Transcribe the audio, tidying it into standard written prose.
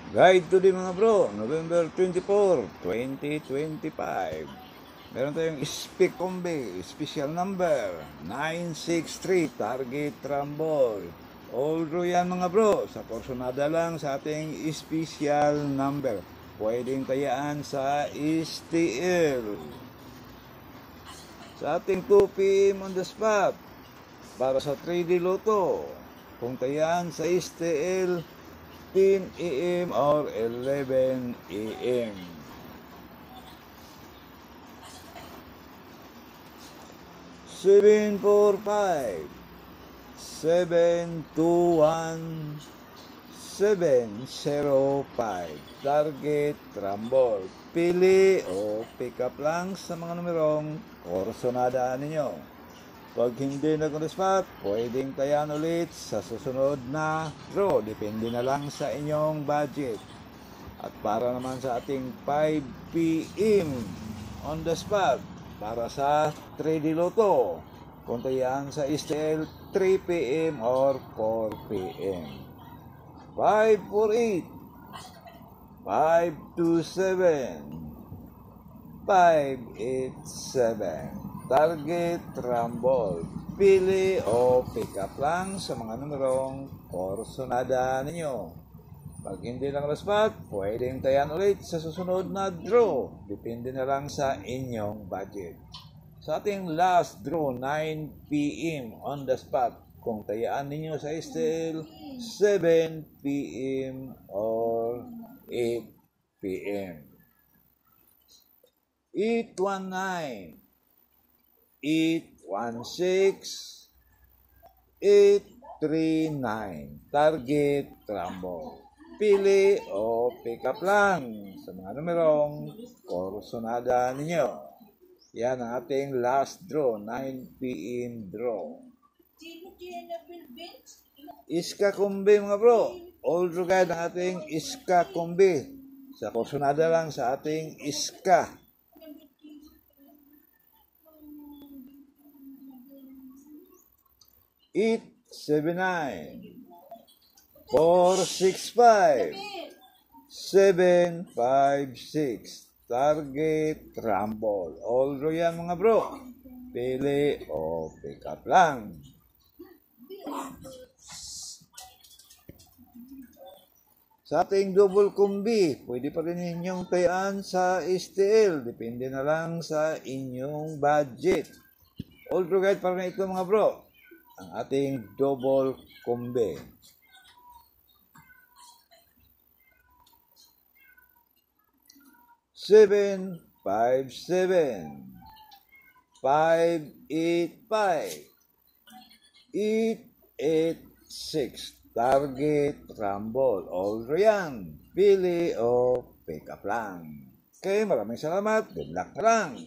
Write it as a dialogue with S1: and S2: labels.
S1: Guide to the mga bro, November 24, 2025. Meron tayong Speak Combi, special number 963, target Rambol. All draw yan mga bro, sa porsyonada lang sa ating special number. Pwedeng tayaan sa STL. Sa ating 2 PM on the spot, para sa 3D Lotto, kung tayaan sa STL, 10 AM or 11 AM. Seven, 4, 5, 7, 2, 1, 705. Target Rambol. Pili o pick up lang sa mga numerong korsonada ninyo. Pag hindi nag-spot, pwedeng tayan ulit sa susunod na draw. Depende na lang sa inyong budget. At para naman sa ating 5 PM on the spot, para sa 3D Lotto, kung tayan sa STL 3 PM or 4 PM. 548, 527, 587. Target Rambol. Pili o pick up lang sa mga numerong korsonada ninyo. Pag hindi lang spot, pwedeng tayan ulit sa susunod na draw. Depende na lang sa inyong budget. Sa ating last draw, 9 PM on the spot. Kung tayaan ninyo sa STL, 7 PM or 8 PM. 819, 816, 839. Target Rambol. Pili o pick up lang sa mga numerong korsonada ninyo. Yan ang ating last draw, 9 PM draw. Iska Kumbi mga bro. All draw guide ang ating Iska Kumbi. Sa korsonada lang sa ating Iska. 879, 465, 756. Target Rambol. All draw yan mga bro. Pili o pick up lang. Sa ating double combi, pwede pa rin inyong tayaan sa STL. Depende na lang sa inyong budget. All draw guide pa rin ito mga bro. Ang ating double combi. 757, 585, 886. Target Rambol. All yan. Pili o pick up lang. Okay, maraming salamat. Good luck na lang.